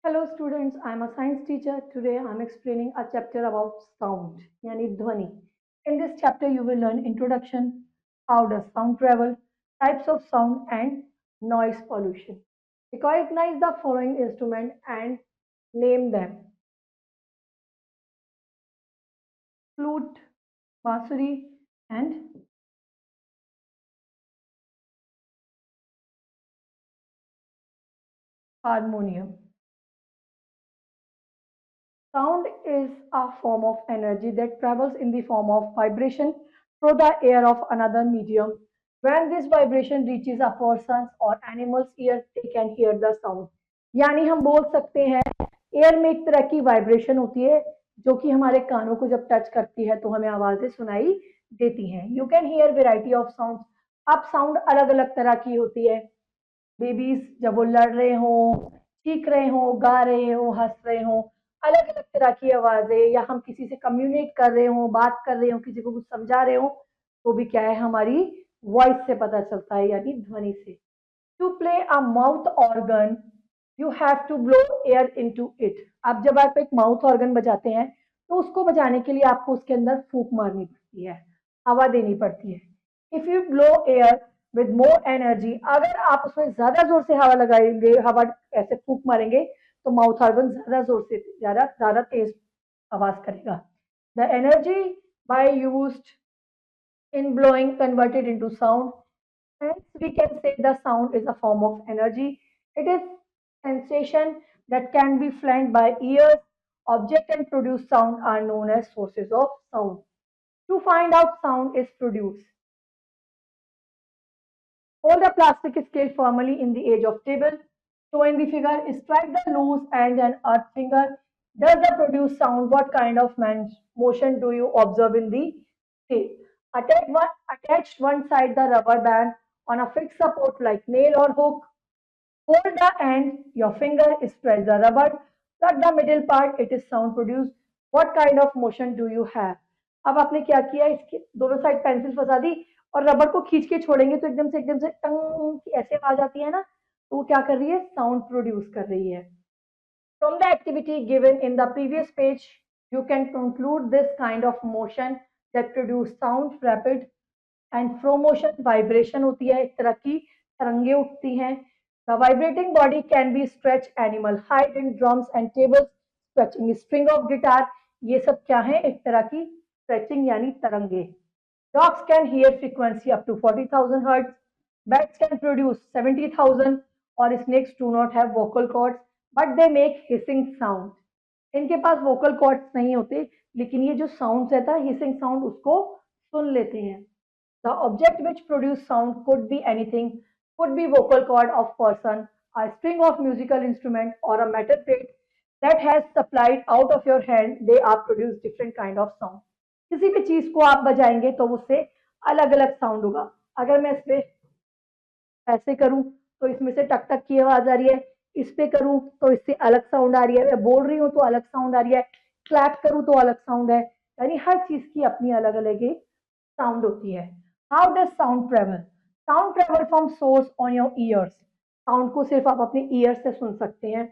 Hello students, I am a science teacher. Today I am explaining a chapter about sound, yani dhwani. In this chapter you will learn introduction, how does sound travel, types of sound and noise pollution. Recognize the following instrument and name them. Flute, bansuri and harmonium. Sound is a form of energy that travels in the form of vibration through the air of another medium. When this vibration reaches a person's or animal's ear, they can hear the sound. यानी हम बोल सकते हैं air में एक तरह की vibration होती है जो कि हमारे कानों को जब टच करती है तो हमें आवाजें सुनाई देती हैं. You can here variety of sound. अब साउंड अलग अलग तरह की होती है. बेबीज जब वो लड़ रहे हों, चीख रहे हों, गा रहे हों, हंस रहे हों, अलग अलग तरह की आवाजें, या हम किसी से कम्युनिकेट कर रहे हों, बात कर रहे हों, किसी को कुछ समझा रहे हों, तो भी क्या है हमारी वॉइस से पता चलता है यानी ध्वनि से. To play a mouth organ you have to blow air into it. अब जब आप एक माउथ ऑर्गन बजाते हैं तो उसको बजाने के लिए आपको उसके अंदर फूंक मारनी पड़ती है, हवा देनी पड़ती है. If you blow air with more energy, अगर आप उसमें ज्यादा जोर से हवा लगाएंगे, हवा ऐसे फूंक मारेंगे, तो माउथ ऑर्गन ज्यादा जोर से ज्यादा ज्यादा तेज आवाज करेगा. The energy by used in blowing converted into sound. Hence, we can say the sound is a form of energy. It is sensation that can be felt by ears. Object and produce sound are known as sources of sound. To find out sound is produced. Hold a plastic scale firmly in the edge of table. Showing the figure, strike the loose and an earth finger. Does the produce sound? What kind of motion do you observe in the scale? Attach one side the rubber band on a fixed support like nail or hook. Hold the end, your finger, stretch the rubber, cut the middle part, it is sound produced. What kind of motion do you have? अब आपने क्या किया, इसके दोनों side pencil फंसा दी और rubber को खींच के छोड़ेंगे तो एकदम से टंग की ऐसे आवाज आती है ना, तो वो क्या कर रही है, साउंड प्रोड्यूस कर रही है. From the activity given in the previous page, you can conclude this kind of motion that produce sound rapid and flow motion. Vibration होती है, एक तरह की तरंगे उठती हैं. The vibrating body can be stretch animal hide in drums and tables, stretching string of guitar. ये सब क्या है, एक तरह की stretching यानी तरंगे. Dogs can hear frequency up to 40,000 hertz. Bats can produce 70,000. और snakes do not have vocal cords, but they make hissing sound. इनके पास vocal cords नहीं होते, लेकिन ये जो sound रहता है hissing sound उसको सुन लेते हैं. The object which produce sound could be anything, could be vocal cord of person, a string of musical instrument or a metal plate that has supplied out of your hand. They are produce different kind of sound. किसी भी चीज को आप बजाएंगे तो उससे अलग अलग साउंड होगा. अगर मैं इसमें ऐसे करूं तो इसमें से टक टक की आवाज आ रही है, इस पे करूं तो इससे अलग साउंड आ रही है, मैं बोल रही हूं तो अलग साउंड आ रही है, क्लैप करूं तो अलग साउंड है. यानी हर चीज की अपनी अलग अलग एक साउंड होती है. How does sound travel? Sound travel from source on your ears. Sound को सिर्फ आप अपने ईयर से सुन सकते हैं.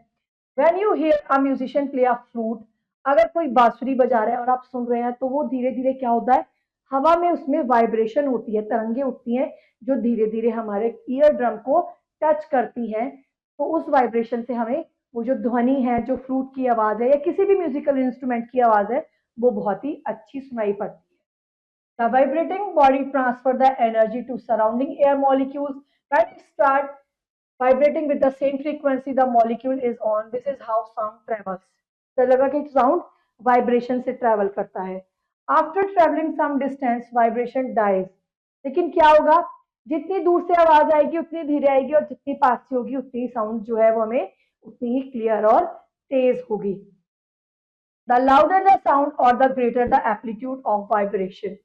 When you here a musician play a flute, अगर कोई बांसुरी बजा रहा है और आप सुन रहे हैं तो वो धीरे धीरे क्या होता है, हवा में उसमें वाइब्रेशन होती है, तरंगे उठती हैं जो धीरे धीरे हमारे ईयर ड्रम को टच करती हैं. तो उस वाइब्रेशन से हमें वो जो ध्वनि है, जो फ्लूट की आवाज है या किसी भी म्यूजिकल इंस्ट्रूमेंट की आवाज है, वो बहुत ही अच्छी सुनाई पड़ती है. The vibrating body transfer the energy to surrounding air molecules. When it start vibrating with the same frequency the molecule is on, this is how sound travels. तो लगा कि sound vibration से travel करता है. After traveling some distance, vibration dies. लेकिन क्या होगा, जितनी दूर से आवाज आएगी उतनी धीरे आएगी और जितनी पास से होगी उतनी साउंड जो है वो हमें उतनी ही क्लियर और तेज होगी. The louder the sound or the greater the amplitude of vibration.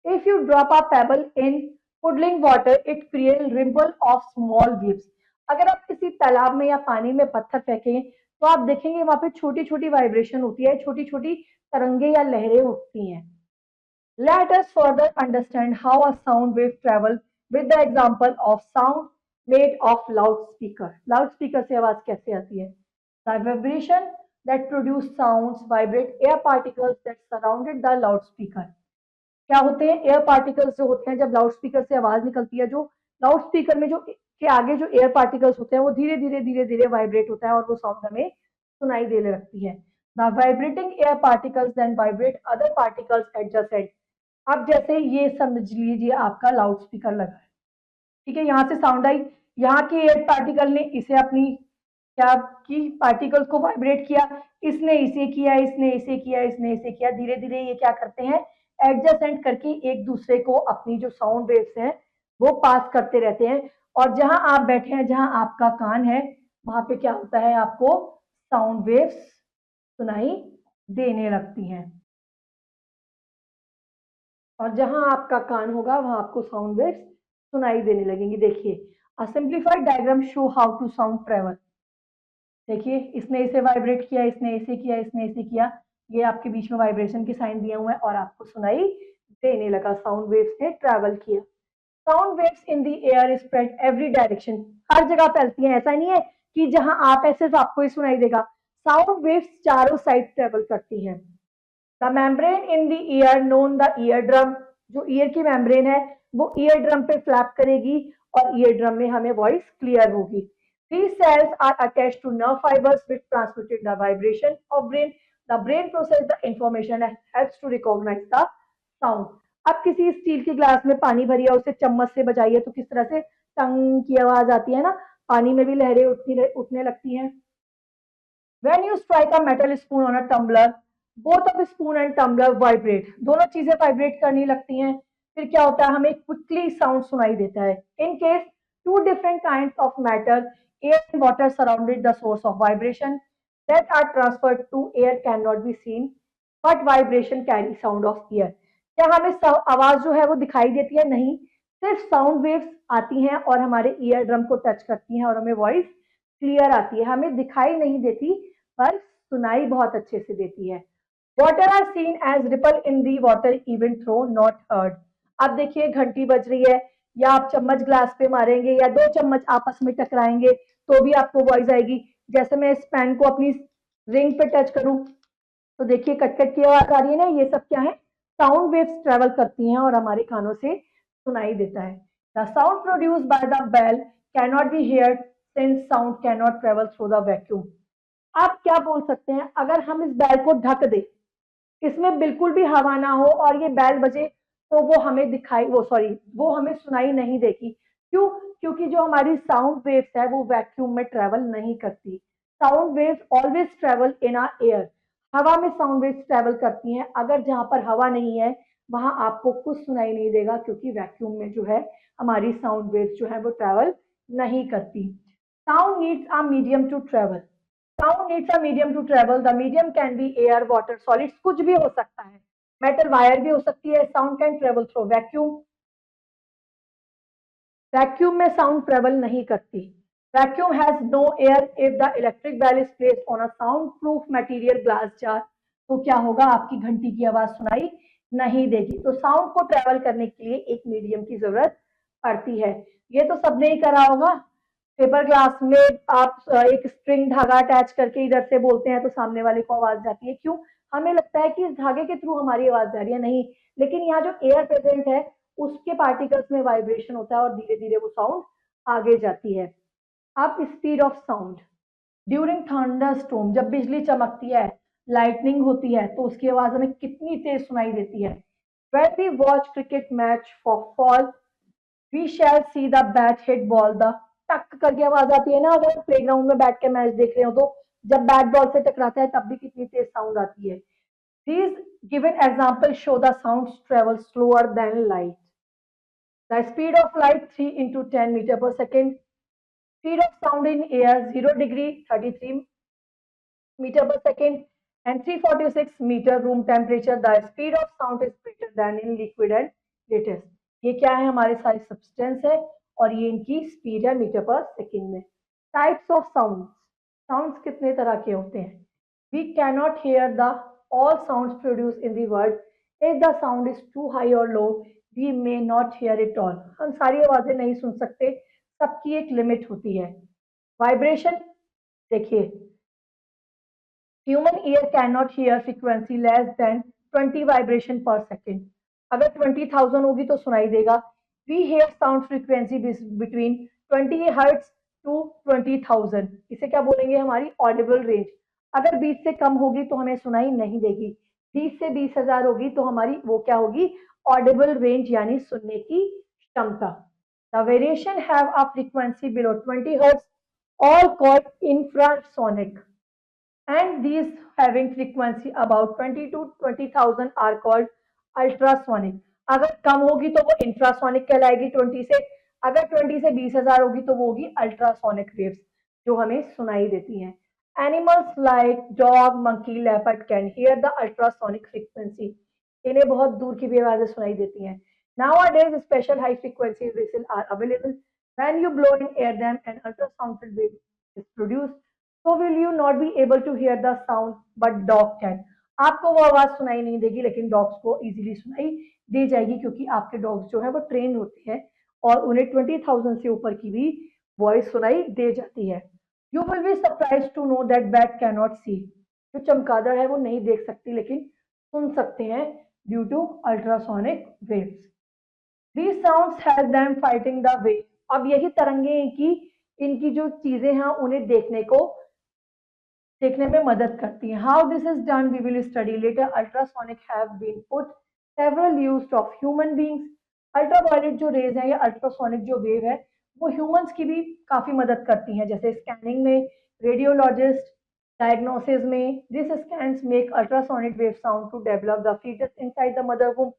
If you drop a pebble in puddling water, it creates ripple of small waves. अगर आप किसी तालाब में या पानी में पत्थर फेंकें तो आप देखेंगे वहां पे छोटी छोटी वाइब्रेशन होती है, छोटी छोटी तरंगे या लहरें उठती हैं. Let us further understand how a sound wave travels with the example of sound made of loudspeaker. Loudspeaker से आवाज कैसे आती है? The vibration that produce sounds vibrate air particles that surrounded the loudspeaker. क्या होते हैं? एयर पार्टिकल्स जो होते हैं, जब लाउड स्पीकर से आवाज निकलती है, जो लाउड स्पीकर में जो के आगे जो एयर पार्टिकल्स होते हैं वो धीरे धीरे वाइब्रेट होता है और वो साउंड हमें सुनाई देने लगती है. The vibrating air particles then vibrate other particles adjacent. अब जैसे ये समझ लीजिए आपका लाउड स्पीकर लगा है, ठीक है, यहाँ से साउंड आई, यहाँ के एयर पार्टिकल ने इसे अपनी क्या की पार्टिकल्स को वाइब्रेट किया, इसने इसे किया, इसने इसे किया, इसने इसे किया, धीरे धीरे ये क्या करते हैं, एडजस्टेंट करके एक दूसरे को अपनी जो साउंड वेव्स हैं वो पास करते रहते हैं. और जहां आप बैठे हैं, जहां आपका कान है, वहां पे क्या होता है, आपको साउंड वेव्स सुनाई देने लगती हैं. और जहां आपका कान होगा वहां आपको साउंड वेव्स सुनाई देने लगेंगी. देखिए, a simplified diagram show how to sound travel. देखिए, इसने इसे वाइब्रेट किया, इसने इसे किया, इसने इसे किया, ये आपके बीच में वाइब्रेशन के साइन दिए हुए हैं और आपको सुनाई देने लगा, साउंड वेव्स ने ट्रैवल किया. Sound waves in the air spread every direction. हर जगह फैलती हैं, ऐसा नहीं है कि जहां आप है सिर्फ आपको ही सुनाई देगा. साउंड वेव्स चारों साइड ट्रेवल करती हैं. The membrane in the year known the ear drum. जो ईयर की मेम्ब्रेन है वो ईयर ड्रम पे फ्लैप करेगी और ईयर ड्रम में हमें वॉइस क्लियर होगी. These cells are attached to nerve fibers which transmitted the vibration of brain. The brain process the information and helps to recognize the sound. अब किसी steel के glass में पानी भरी है, उसे चम्मच से बजाइए तो किस तरह से टंग की आवाज आती है ना, पानी में भी लहरें उठने लगती हैं. When you strike a metal spoon on a tumbler, both of spoon and tumbler vibrate. दोनों चीजें वाइब्रेट करने लगती हैं. फिर क्या होता है, हमें क्विकली साउंड सुनाई देता है. In case two different kinds of matter, air and water surrounded the source of vibration that are transferred to air cannot be seen, but vibration carry sound of ear. क्या हमें आवाज जो है वो दिखाई देती है? नहीं, सिर्फ साउंड वेव्स आती हैं और हमारे ईयर ड्रम को टच करती हैं और हमें वॉइस क्लियर आती है. हमें दिखाई नहीं देती पर सुनाई बहुत अच्छे से देती है. Water are seen as ripple in the water even though not heard. अब देखिए, घंटी बज रही है, या आप चम्मच ग्लास पे मारेंगे या दो चम्मच आपस में टकराएंगे तो भी आपको वॉइस आएगी. जैसे मैं इस पेन को अपनी रिंग पे टच करूं तो देखिए कट कट की आवाज आ रही है ना, ये सब क्या है, साउंड वेव्स ट्रेवल करती हैं और हमारे कानों से सुनाई देता है. The sound produced by the bell cannot be heard since sound cannot travel through the vacuum. आप क्या बोल सकते हैं, अगर हम इस बैल को ढक दें, इसमें बिल्कुल भी हवा ना हो और ये बैल बजे, तो वो हमें दिखाई वो सॉरी वो हमें सुनाई नहीं देगी. क्यों? क्योंकि जो हमारी साउंड वेव्स है वो वैक्यूम में ट्रेवल नहीं करती. Sound waves always travel in a air. हवा में साउंड वेव्स ट्रेवल करती हैं. अगर जहां पर हवा नहीं है वहां आपको कुछ सुनाई नहीं देगा, क्योंकि वैक्यूम में जो है हमारी साउंड वेव्स जो है वो ट्रेवल नहीं करती. Sound needs a medium to travel. Sound needs a medium to travel. The medium can be air, water, solids, कुछ भी हो सकता है. मेटल वायर भी हो सकती है. Sound can travel through vacuum. Vacuum में साउंड ट्रेवल नहीं करती. Vacuum has no air. If the electric bell is placed on a sound proof material glass jar, तो क्या होगा, आपकी घंटी की आवाज सुनाई नहीं देगी. तो साउंड को ट्रेवल करने के लिए एक मीडियम की जरूरत पड़ती है. ये तो सबने ही करा होगा. पेपर ग्लास में आप एक स्ट्रिंग धागा अटैच करके इधर से बोलते हैं तो सामने वाले को आवाज जाती है. क्यों? हमें लगता है कि इस धागे के थ्रू हमारी आवाज जा रही है. नहीं, लेकिन यहाँ जो एयर प्रेजेंट है उसके पार्टिकल्स में वाइब्रेशन होता है और धीरे धीरे वो साउंड आगे जाती है. अब speed of sound during thunder storm, जब बिजली चमकती है, लाइटनिंग होती है, तो उसकी आवाज हमें कितनी तेज सुनाई देती है. When we watch cricket match for fall, we shall see the bat hit ball. The टक करके आवाज आती है ना, अगर प्लेग्राउंड में बैठ के मैच देख रहे हो तो जब बैट बॉल से टकराता है तब भी कितनी तेज साउंड आती है. These given examples show the sounds travel slower than light. The speed of light 3 into 10 meter per second. Speed of sound in air 0 degree 33 meter per second and 346 meter room temperature. The speed of sound is greater than in liquid and latest. ये क्या है, हमारे सारे substance है और ये इनकी speed है मीटर पर सेकेंड में. Types of sound. साउंड्स कितने तरह के होते हैं? We cannot hear the all sounds produce in the world. If the sound is too high और low, we may not hear it all. हम सारी आवाजें नहीं सुन सकते, सबकी एक लिमिट होती है. वाइब्रेशन देखिए, human ear can not hear frequency less than 20 vibration per second. अगर 20,000 होगी तो सुनाई देगा। We hear sound frequency between 20 hertz to 20,000, इसे क्या बोलेंगे, हमारी ऑडिबल रेंज। अगर 20 से कम होगी तो हमें सुनाई नहीं देगी, 20 से 20,000 होगी तो हमारी वो क्या होगी, ऑडिबल रेंज यानी सुनने की क्षमता। The variation have a frequency below 20 hertz all called infrasonic, and these having frequency about 20 to 20,000 are called ultrasonic. अगर कम होगी तो वो इंफ्रासोनिक कहलाएगी 20 से, अगर 20 से 20,000 होगी तो वो होगी अल्ट्रासोनिक वेव्स जो हमें सुनाई देती हैं। Animals like dog, monkey, leopard can hear the ultrasonic frequency, इन्हें बहुत दूर की भी आवाजें सुनाई देती हैं। Nowadays special high frequency whistles are available. When you blow in air them an ultrasound wave is produced. So will you not be able to hear the sound but dog can. आपको वो आवाज सुनाई नहीं देगी लेकिन dogs को easily सुनाई दे जाएगी क्योंकि आपके डॉग्स जो है वो ट्रेन होते हैं और उन्हें 20,000 से ऊपर की भी वॉइस सुनाई दे जाती है। You will be surprise to know that bat cannot नॉट सी, जो चमगादड़ है वो नहीं देख सकती लेकिन सुन सकते हैं due to ultrasonic waves. These sounds help them fighting the wave. अब यही तरंगे हैं कि इनकी जो चीजें हैं उन्हें देखने में मदद करती हैं। How this is done we will study later. Ultrasonic have been put several use of human beings. Ultraviolet जो रेज है या अल्ट्रासोनिक जो वेव है वो ह्यूमंस की भी काफी मदद करती हैं, जैसे स्कैनिंग में, रेडियोलॉजिस्ट, डायग्नोसिस में। This scans make ultrasonic wave sound to develop the foetus inside the mother womb.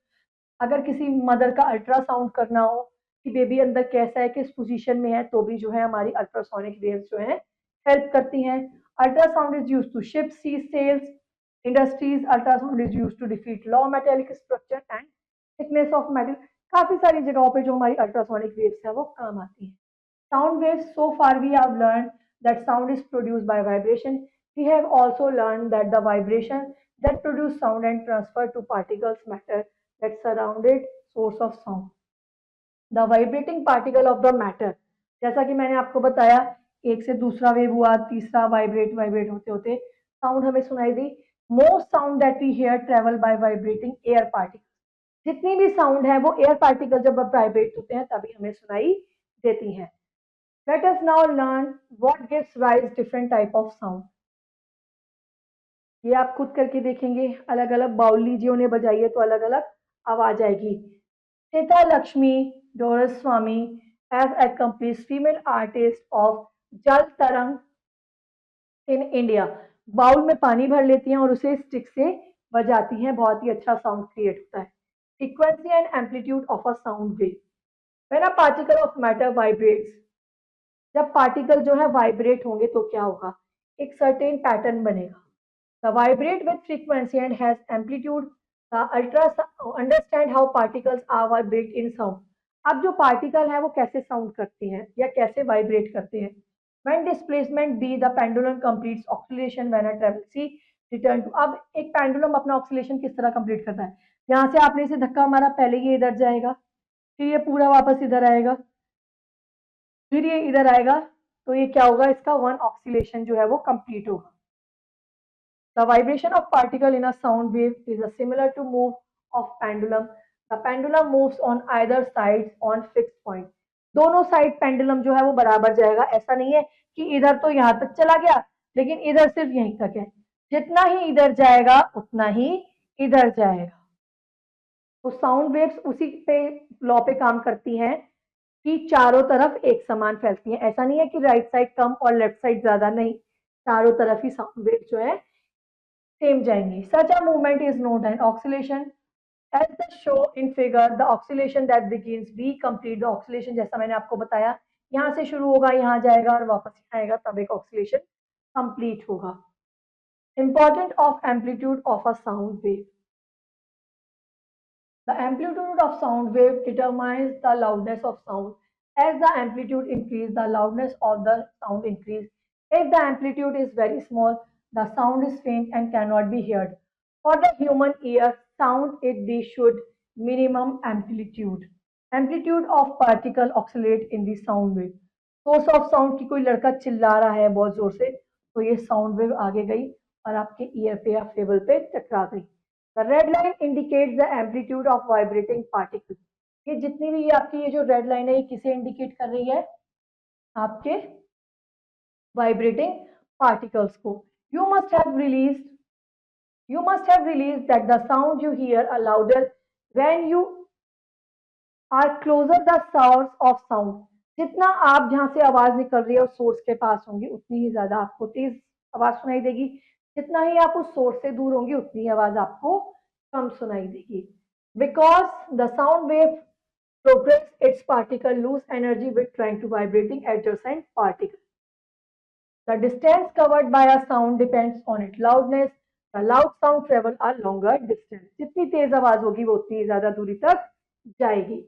अगर किसी मदर का अल्ट्रासाउंड करना हो कि बेबी अंदर कैसा है, किस पोजीशन में है, तो भी जो है हमारी अल्ट्रासोनिक वेव्स जो है हेल्प करती हैं। Ultrasound is used to ship, sea cells, industries. Ultrasound is used to defeat law metallic structure and thickness of metal. काफी सारी जगहों पे जो हमारी अल्ट्रासोनिक वेव्स है वो काम आती है। Sound waves, so far we have learned that sound is produced by vibration. We have also learned that the vibration that produce sound and transfer to particles matter that surrounded source of sound. The vibrating particle of the matter, जैसा कि मैंने आपको बताया, एक से दूसरा wave हुआ, तीसरा वाइब्रेट वाइब्रेट होते होते साउंड हमें सुनाई दी। Most sound that we hear travel by vibrating air particle. जितनी भी साउंड है वो एयर पार्टिकल जब वाइब्रेट होते हैं तभी हमें सुनाई देती हैं। Let us now learn what gives rise different type of sound. ये आप खुद करके देखेंगे, अलग अलग बाउल लीजिए, उन्हें बजाइए तो अलग अलग आवाज आएगी। सीता लक्ष्मी डोरस स्वामी as accomplished female artist of जल तरंग इन इंडिया। बाउल में पानी भर लेती हैं और उसे स्टिक से बजाती हैं, बहुत ही अच्छा साउंड क्रिएट होता है। Frequency and amplitude of a sound wave. When a particle of matter vibrates, जब पार्टिकल जो है वाइब्रेट होंगे तो क्या होगा, एक सर्टेन पैटर्न बनेगा। The vibrate with frequency and has amplitude. The ultra understand how particles are vibrate in sound. अब जो पार्टिकल है वो कैसे साउंड करते हैं या कैसे वाइब्रेट करते हैं। When displacement be the pendulum completes oscillation when a travel see return to. अब एक पेंडुलम अपना ऑक्सीलेशन किस तरह कंप्लीट करता है, यहाँ से आपने इसे धक्का मारा, पहले ये इधर जाएगा, फिर ये पूरा वापस इधर आएगा, फिर ये इधर आएगा, तो ये क्या होगा, इसका वन ऑक्सीलेशन जो है वो कंप्लीट होगा। The vibration of particle in a sound wave is similar to move of pendulum. The pendulum moves on either side on fixed point. दोनों साइड पेंडुलम जो है वो बराबर जाएगा, ऐसा नहीं है कि इधर तो यहाँ तक चला गया लेकिन इधर सिर्फ यहीं तक है। जितना ही इधर जाएगा उतना ही इधर जाएगा। तो साउंड वेव्स उसी पे लॉ पे काम करती हैं कि चारों तरफ एक समान फैलती हैं। ऐसा नहीं है कि राइट साइड कम और लेफ्ट साइड ज्यादा, नहीं, चारों तरफ ही साउंड वेव जो है सेम जाएंगी। Such a movement is known an oscillation. As the show in figure the oscillation that begins be complete. The oscillation जैसा मैंने आपको बताया, यहाँ से शुरू होगा, यहाँ जाएगा और वापस यहाँ आएगा, तब एक ऑक्सीलेशन कंप्लीट होगा। Important of amplitude of a sound wave. The amplitude of sound wave determines the loudness of sound. As the amplitude increases, the loudness of the sound increases. If the amplitude is very small, the sound is faint and cannot be heard. For the human ear, sound it be should minimum amplitude. Amplitude of particle oscillate in the sound wave. Source of sound की कोई लड़का चिल्ला रहा है बहुत जोर से, तो ये साउंड वेव आगे गई और आपके ईयर पे या फेबल पे टकरा गई। The red line indicates the amplitude of vibrating particle. ये जितनी भी ये आपकी ये जो रेड लाइन है ये किसे इंडिकेट कर रही है? आपके वाइब्रेटिंग पार्टिकल्स को। You must have released you must have released that the sound you hear are louder when you are closer the source of sound। जितना आप जहां से आवाज निकल रही है उस सोर्स के पास होंगी उतनी ही ज्यादा आपको तेज आवाज सुनाई देगी। जितना ही आप उस सोर्स से दूर होंगी उतनी ही आवाज आपको कम सुनाई देगी। Because the sound wave progress its particle lose energy with trying to vibrating adjacent particle। The distance covered by a sound depends on its loudness। The loud sound travel a longer distance। जितनी तेज आवाज होगी वो उतनी ज्यादा दूरी तक जाएगी।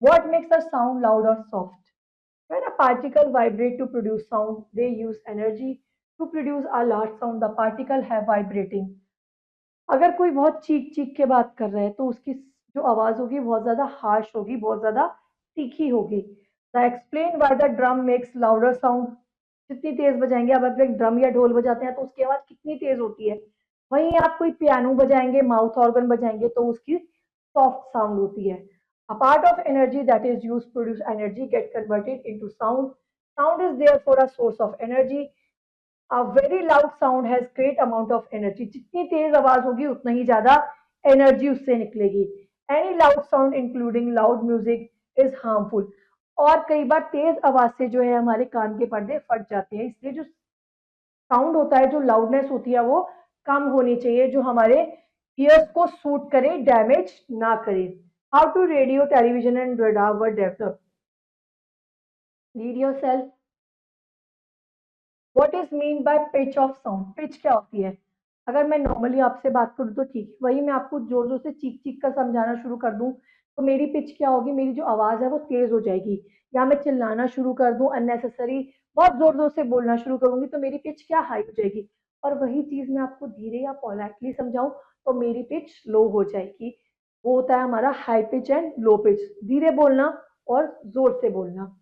What makes a sound loud or soft? When a particle vibrate to produce sound, they use energy to produce a large sound। The particle have vibrating। अगर कोई बहुत चीख चीख के बात कर रहा है तो उसकी जो आवाज होगी बहुत ज्यादा हार्श होगी, बहुत ज्यादा तीखी होगी। The explain why the drum makes louder sound. जितनी तेज बजाएंगे, अब आप एक ड्रम या ढोल बजाते हैं तो उसकी आवाज कितनी तेज होती है। वहीं आप कोई पियानो बजाएंगे, माउथ ऑर्गन बजाएंगे तो उसकी सॉफ्ट साउंड होती है। A part of energy that is use produce energy get converted into sound. Sound is therefore a source of energy. A very loud sound has great amount of energy। जितनी तेज आवाज होगी उतना ही ज्यादा energy उससे निकलेगी। Any loud sound including loud music is harmful। और कई बार तेज आवाज से जो है हमारे कान के पर्दे फट जाते हैं, इसलिए जो साउंड होता है, जो लाउडनेस होती है वो कम होनी चाहिए, जो हमारे ईयर्स को सूट करे, डैमेज ना करे। How to radio television and radar were develop. Read yourself. What is mean by pitch of sound. Pitch क्या होती है? अगर मैं नॉर्मली आपसे बात करूं तो ठीक, वही मैं आपको जोर जोर से चीख चीख कर समझाना शुरू कर दूं तो मेरी पिच क्या होगी? मेरी जो आवाज है वो तेज हो जाएगी। या मैं चिल्लाना शुरू कर दूं अननेसेसरी, बहुत जोर जोर से बोलना शुरू करूंगी तो मेरी पिच क्या हाई हो जाएगी। और वही चीज मैं आपको धीरे या पोलाइटली समझाऊं तो मेरी पिच लो हो जाएगी। वो होता है हमारा high pitch and low pitch, धीरे बोलना और जोर से बोलना।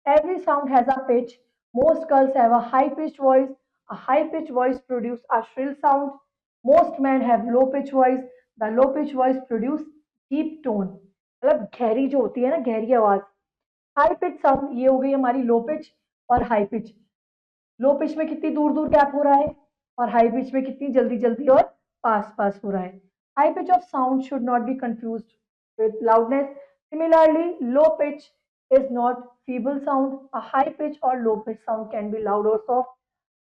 Every sound has a pitch। Most girls have a high pitched voice। A high pitched voice produces a shrill sound। Most men have low pitched voice। The low pitched voice produces deep tone। मतलब गहरी जो होती है ना, गहरी आवाज। High pitch sound ये हो गई हमारी लो पिच और हाई पिच। लो पिच में कितनी दूर दूर गैप हो रहा है और हाई पिच में कितनी जल्दी जल्दी और पास पास हो रहा है। High pitch of sound should not be confused with loudness. Similarly low pitch is not feeble sound। A high pitch or low pitch sound can be loud or soft।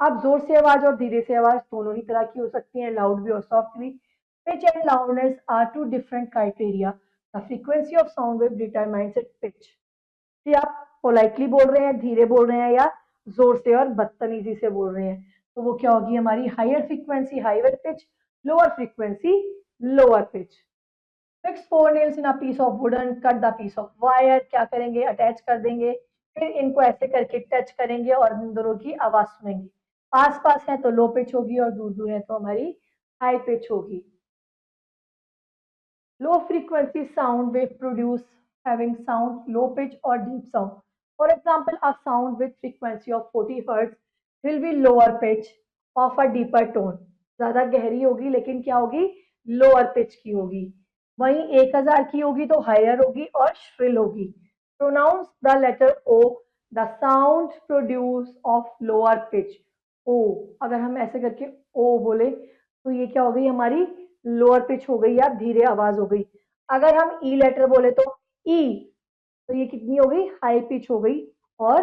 आप जोर से आवाज और धीरे से आवाज दोनों ही तरह की हो सकती हैं, लाउड भी और सॉफ्ट भी। Pitch and loudness are two different criteria। The frequency of sound wave determines its pitch। कि आप पोलाइटली बोल रहे हैं, धीरे बोल रहे हैं या जोर से और बदतमीजी से बोल रहे हैं, तो वो क्या होगी हमारी higher frequency higher pitch, lower frequency lower pitch. Fix four nails in a piece of wooden, cut the piece of wire. क्या करेंगे? अटैच कर देंगे, फिर इनको ऐसे करके टच करेंगे और इन दोनों की आवाज सुनेंगे। पास पास है तो लो पिच होगी और दूर दूर है तो हमारी हाई पिच होगी। Low frequency sound wave produce having sound low pitch or deep sound। For example, a sound with frequency of 40 Hz will be lower pitch of a deeper tone। ज्यादा गहरी होगी लेकिन क्या होगी? लोअर पिच की होगी। वहीं 1000 की होगी तो हायर होगी और श्रिल होगी। Pronounce the letter O. The sound produce of lower pitch. O, अगर हम ऐसे करके ओ बोले तो ये क्या हो गई हमारी? लोअर पिच हो गई या धीरे आवाज हो गई। अगर हम ई लेटर बोले तो ई, तो ये कितनी हो गई? हाई पिच हो गई और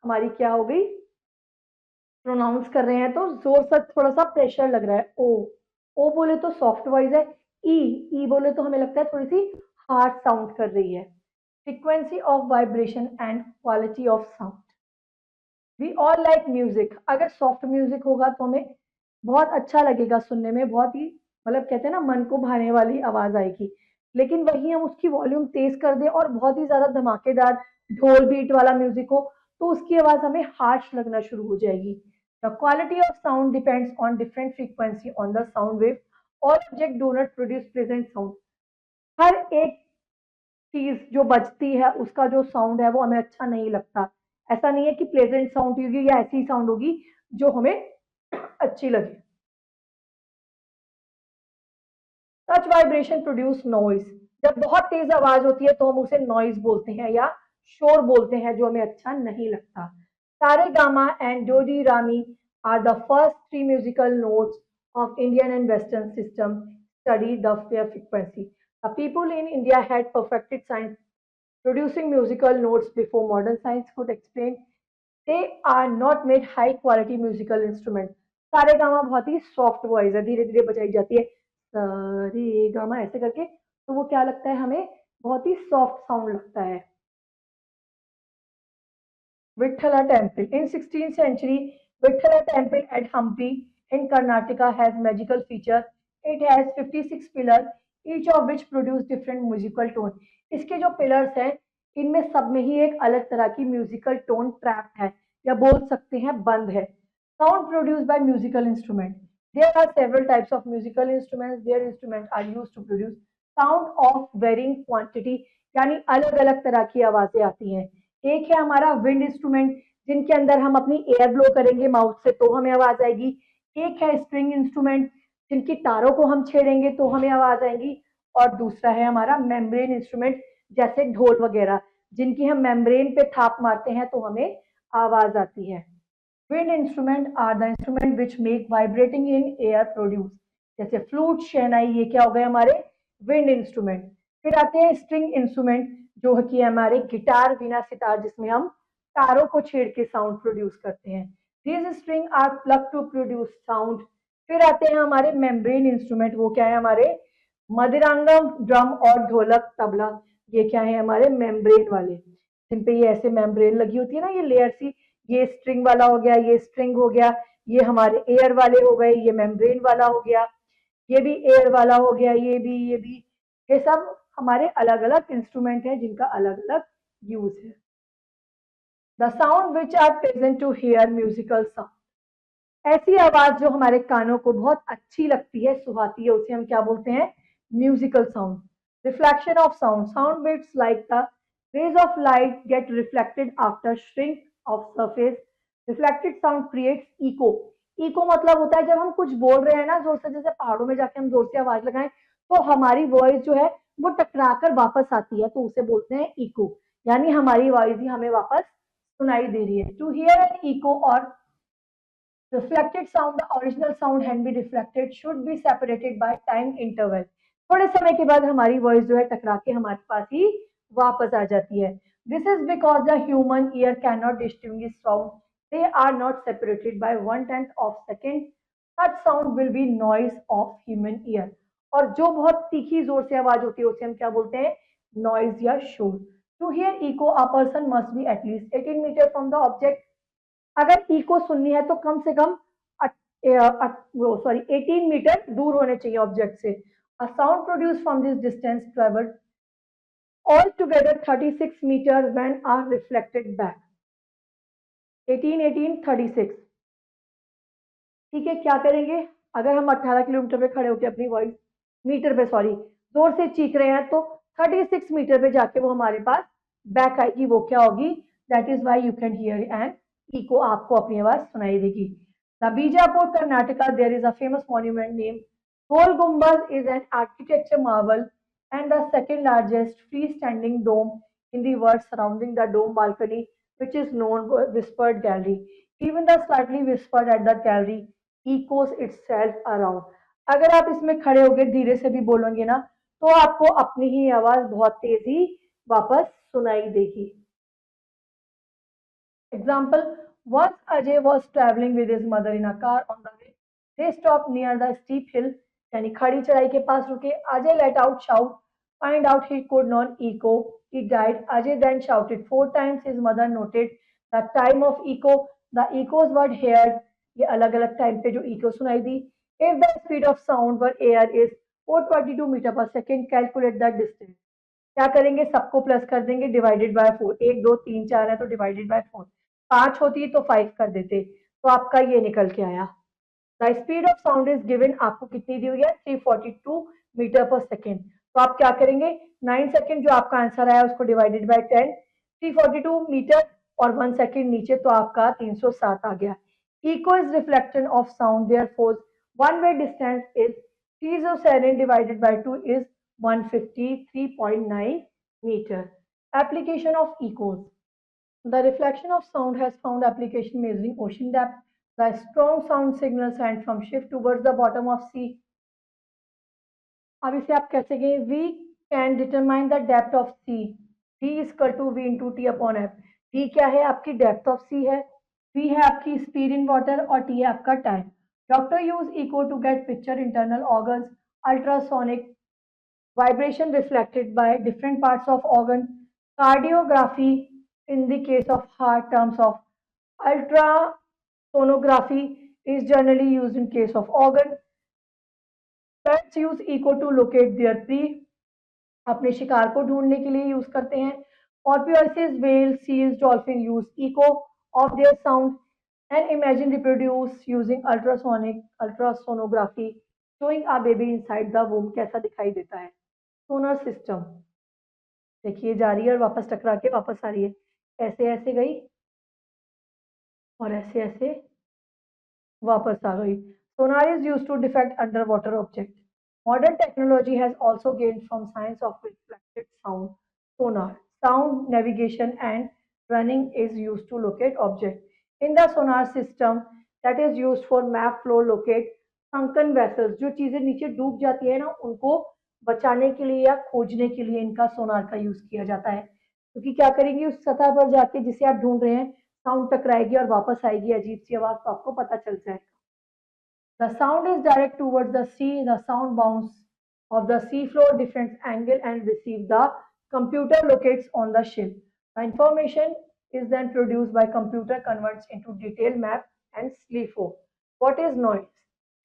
हमारी क्या हो गई? प्रोनाउंस कर रहे हैं तो जोर से थोड़ा सा प्रेशर लग रहा है। ओ, ओ बोले तो सॉफ्ट वॉइस है। ई, ई बोले तो हमें लगता है थोड़ी सी हार्ड साउंड कर रही है। Frequency of vibration and quality of sound. We all like music. अगर सॉफ्ट म्यूजिक होगा तो हमें बहुत अच्छा लगेगा सुनने में, बहुत ही मतलब कहते हैं ना मन को भाने वाली आवाज आएगी। लेकिन वही हम उसकी वॉल्यूम तेज कर दें और बहुत ही ज्यादा धमाकेदार ढोल बीट वाला म्यूजिक हो तो उसकी आवाज हमें हार्श लगना शुरू हो जाएगी। The quality of sound depends on different frequency on the sound wave. All object do not produce pleasant sound. हर एक चीज जो बजती है उसका जो साउंड है वो हमें अच्छा नहीं लगता। ऐसा नहीं है कि प्लेजेंट साउंड होगी या ऐसी साउंड होगी जो हमें अच्छी लगे। मच वाइब्रेशन प्रोड्यूस नॉइज, जब बहुत तेज आवाज होती है तो हम उसे नॉइज बोलते हैं या शोर बोलते हैं, जो हमें अच्छा नहीं लगता। सारे गामा एंड डोडी रामी are the first three musical notes of Indian and Western system study the frequency. The people in India had perfected science producing musical notes before modern science could explain. They are not made high quality musical instrument. सारे gamma बहुत ही soft voice है, धीरे धीरे बजाई जाती है सारे gamma ऐसे करके, तो वो क्या लगता है हमें, बहुत ही सॉफ्ट साउंड लगता है। Vithala temple. In 16th century, Vithala temple at Hampi in Karnataka has magical feature. It has 56 pillars, each of which produce different musical tone. इसके जो pillars हैं, इनमें सब में ही एक अलग तरह की musical tone trapped है, या बोल सकते हैं बंद है। Sound produced by musical instrument. There are several types of musical instruments. Their instruments are used to produce sound of varying quantity, यानी अलग अलग तरह की आवाजें आती हैं। एक है हमारा विंड इंस्ट्रूमेंट, जिनके अंदर हम अपनी एयर ब्लो करेंगे माउथ से तो हमें आवाज आएगी। एक है स्ट्रिंग इंस्ट्रूमेंट, जिनकी तारों को हम छेड़ेंगे तो हमें आवाज आएगी। और दूसरा है हमारा मेम्ब्रेन इंस्ट्रूमेंट, जैसे ढोल वगैरह, जिनकी हम मेम्ब्रेन पे थाप मारते हैं तो हमें आवाज आती है। Wind instrument are the instrument which make vibrating in air produce, जैसे फ्लूट, शहनाई, ये क्या हो गए हमारे विंड इंस्ट्रूमेंट। फिर आते हैं स्ट्रिंग इंस्ट्रूमेंट, जो कि हमारे गिटार, वीणा, सितार, जिसमें हम तारों को छेड़ के साउंड प्रोड्यूस करते हैं। These string are plug to produce sound. फिर आते हैं हमारे मेम्ब्रेन इंस्ट्रूमेंट, वो क्या है हमारे मदिरांगम, ड्रम और ढोलक, तबला, ये क्या है हमारे मेम्ब्रेन वाले, जिन पे ये ऐसे मेम्ब्रेन लगी होती है ना, ये लेयर सी। ये स्ट्रिंग वाला हो गया, ये स्ट्रिंग हो गया, ये हमारे एयर वाले हो गए, ये मेम्ब्रेन वाला हो गया, ये भी एयर वाला हो गया, ये भी, ये भी, ये सब हमारे अलग अलग इंस्ट्रूमेंट हैं जिनका अलग अलग यूज है। The sound which are present to hear musical sound, ऐसी आवाज जो हमारे कानों को बहुत अच्छी लगती है, सुहाती है, उसे हम क्या बोलते हैं, musical sound. Reflection of sound, sound waves like the rays of light get reflected after shrink of surface. Reflected sound creates echo. Echo मतलब होता है जब हम कुछ बोल रहे हैं ना जोर से, जैसे पहाड़ों में जाके हम जोर से आवाज लगाएं तो हमारी वॉइस जो है वो टकरा कर वापस आती है, तो उसे बोलते हैं इको, यानी हमारी वॉइस ही हमें वापस सुनाई दे रही है। टू हियर एन इको और reflected sound, the original sound can be reflected, should be separated by time interval. थोड़े समय के बाद हमारी वॉइस जो है टकरा के हमारे पास ही वापस आ जाती है। This is because the human ear cannot distinguish sound. They are not separated by 1/10 of second. Such sound will be noise of human ear. और जो बहुत तीखी जोर से आवाज होती है उसे हम क्या बोलते हैं, नॉइज या शोर। To hear echo, a person must be at least 18 meter from the object. अगर इको सुननी है तो कम से कम 18 मीटर दूर होने चाहिए ऑब्जेक्ट से। A sound produce from this distance travel all together 36 metre when are reflected back. 18 18 36, ठीक है। क्या करेंगे, अगर हम 18 किलोमीटर पे खड़े होकर अपनी वॉइस मीटर पे सॉरी जोर से चीख रहे हैं तो 36 मीटर पे जाके वो हमारे पास बैक आएगी, वो क्या होगी, that is why you can hear and echo, आपको अपनी आवाज सुनाई देगी। The Bijapur Karnataka there is a famous monument name Gol Gumbaz is an architecture marvel and the second largest free standing dome in the world surrounding the dome balcony which is known whispered gallery. Even the slightly whispered at the gallery echoes itself around. अगर आप इसमें खड़े होकर धीरे से भी बोलोगे ना तो आपको अपनी ही आवाज बहुत तेजी वापस सुनाई देगी। Example, once Ajay was traveling with his mother in a car on the way. They stopped near the steep hill, यानी खड़ी चढ़ाई के पास रुके। Ajay let out shout, find out he could not echo. He died. Ajay then shouted 4 times. His mother noted the time of echo. The echoes were heard. ये अलग अलग time पे जो echo सुनाई दी। If the speed of sound per air is 422 metre per second, calculate the distance. क्या करेंगे, सबको प्लस कर देंगे, डिवाइडेड बाय 4। 1 2 3 4 है तो डिवाइडेड बाय 4। 5 होती तो 5 कर देते, तो आपका ये निकल के आया। The speed of sound is given, आपको कितनी दी हुई है, 342 मीटर पर सेकेंड। तो आप क्या करेंगे, 9 सेकेंड जो आपका आंसर आया उसको डिवाइडेड बाय 10, 342 मीटर और 1 सेकेंड नीचे, तो आपका 307 आ गया। Echo is reflection of sound, therefore one way distance is Treesosarin divided by 2 is 153.9 meter. Application of echoes. The reflection of sound has found application measuring ocean depth. The strong sound signal sent from ship towards the bottom of sea. अब इसे आप कैसे गए? We can determine the depth of sea. D is equal to V into T upon F. D क्या है? आपकी depth of sea है. V है आपकी speed in water और T है आपका time. Doctor use echo to get picture internal organs, ultrasonic vibration reflected by different parts of organ, cardiography in the case of heart, terms of ultrasonography is generally used in case of organ. Pets use echo to locate their prey. अपने शिकार को ढूंढने के लिए use करते हैं. Porpoises, whales, seals, dolphin use echo of their sound and imagine reproduce using ultrasonography showing a baby inside the womb. कैसा दिखाई देता है? सोनर सिस्टम देखिए जा रही है और वापस टकरा के वापस आ रही है. ऐसे ऐसे गई और ऐसे ऐसे वापस आ गई. Sonar is used to detect underwater objects. Modern technology has also gained from science of reflected sound. Sonar, sound navigation and running is used to locate objects. In the sonar system that is used for map flow locate sunken vessels, जो चीजें नीचे डूब जाती है ना उनको बचाने के लिए या खोजने के लिए इनका सोनार का यूज किया जाता है. क्योंकि क्या करेंगे उस सतह पर जाके जिसे आप ढूंढ रहे हैं साउंड टकराएगी और वापस आएगी अजीब सी आवाज तो आपको पता चल जाएगा. The sound is direct towards the sea. The sound bounce of the seafloor different angle and receive the computer locates on the ship. The information is then produced by computer converts into detailed map and SLIFO. What is noise?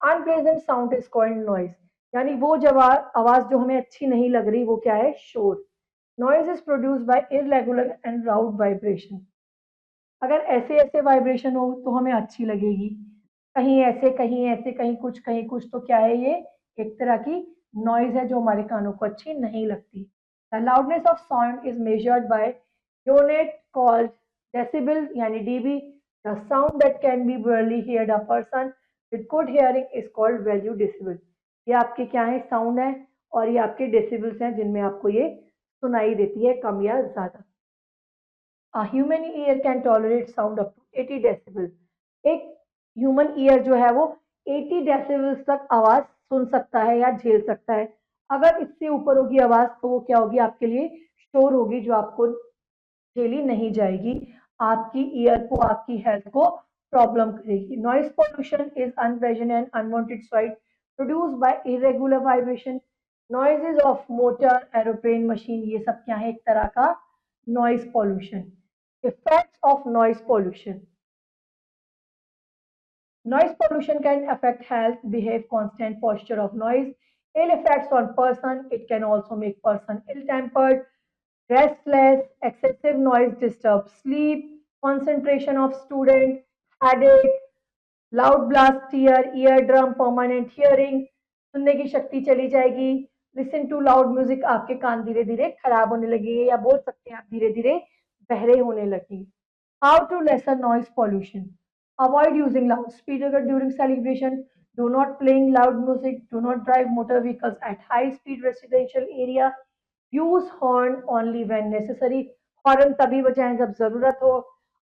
Unpleasant sound is called noise. यानी वो जब आवाज जो हमें अच्छी नहीं लग रही वो क्या है? शोर. Noise is produced by irregular and loud vibration. अगर ऐसे ऐसे वाइब्रेशन हो तो हमें अच्छी लगेगी. कहीं ऐसे कहीं कुछ तो क्या है ये? एक तरह की नॉइज है जो हमारे कानों को अच्छी नहीं लगती. The loudness of sound is measured by unit called decibel यानी dB. The sound that can be barely heard a person with good hearing is called value decibel. ये आपके क्या है? साउंड है और ये आपके डेसिबल्स हैं जिनमें आपको ये सुनाई देती है कम या ज्यादा. A human ear can tolerate sound up to 80 decibel. एक ह्यूमन ईयर जो है वो 80 डेसिबल्स तक आवाज सुन सकता है या झेल सकता है. अगर इससे ऊपर होगी आवाज तो वो क्या होगी? आपके लिए शोर होगी जो आपको झेली नहीं जाएगी. आपकी ईयर को आपकी हेल्थ को प्रॉब्लम करेगी. Noise pollution is unpleasant and unwanted sound produced bye irregular vibration. Noises of motor aeroplane machine ये सब क्या है? एक तरह का noise pollution. Effects of noise pollution. Noise pollution can affect health, behave constant posture of noise, ill effects on person. It can also make person ill-tempered, restless. Excessive noise disturbs sleep, concentration of student, headache, loud blast ear, eardrum, permanent hearing. सुनने की शक्ति चली जाएगी. Listen to loud music. आपके कान धीरे धीरे खराब होने लगेंगे या बोल सकते हैं आप धीरे धीरे बहरे होने लगेंगे. How to lessen noise pollution? Avoid using loudspeaker during celebration. Do not playing loud music. Do not drive motor vehicles at high speed residential area. Use horn only when necessary. Horn तभी बजाएं जब जरूरत हो.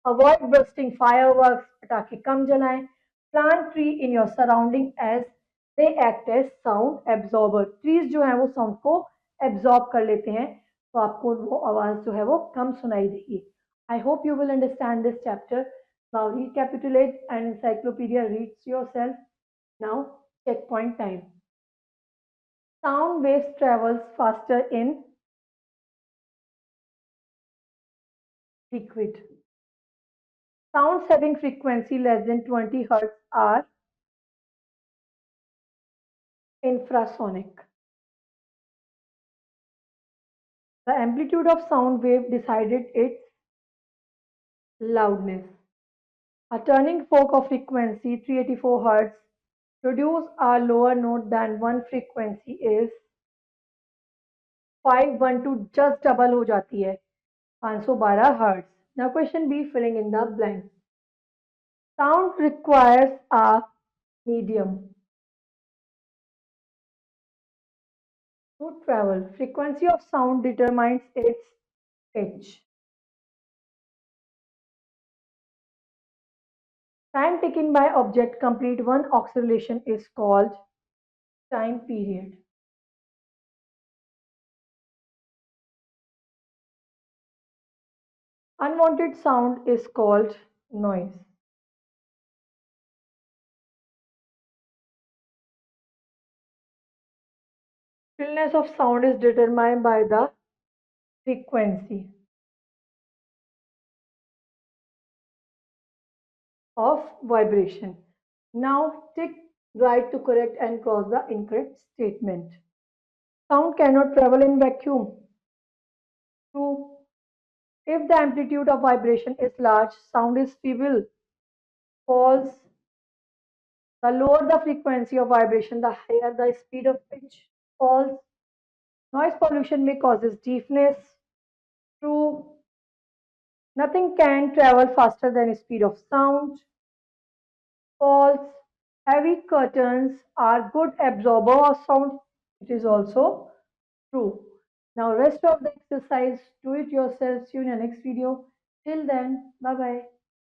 Avoid bursting fireworks. पटाखे कम जलाएं. Plant tree in your surrounding as they act as sound absorber. Trees जो हैं वो sound को absorb कर लेते हैं तो आपको वो आवाज जो है वो कम सुनाई देगी. I hope you will understand this chapter. Now recapitulate and encyclopedia reads yourself. Now checkpoint time. Sound waves travels faster in liquid. Sounds having frequency less than 20 Hz are infrasonic. The amplitude of sound wave decided its loudness. A turning fork of frequency 384 Hz produce a lower note than one frequency is 512 just double हो जाती है 512 Hz. Now question B filling in the blanks. Sound requires a medium. To travel, frequency of sound determines its pitch. Time taken by object complete one oscillation is called time period. Unwanted sound is called noise. Stillness of sound is determined by the frequency of vibration. Now tick right to correct and cross the incorrect statement. Sound cannot travel in vacuum. True. If the amplitude of vibration is large, sound is feeble. False. The lower the frequency of vibration, the higher the speed of pitch. False. Noise pollution may causes deafness. True. Nothing can travel faster than speed of sound. False. Heavy curtains are good absorber of sound. It is also true. Now rest of the exercise, do it yourself. See you in the next video. Till then, bye bye.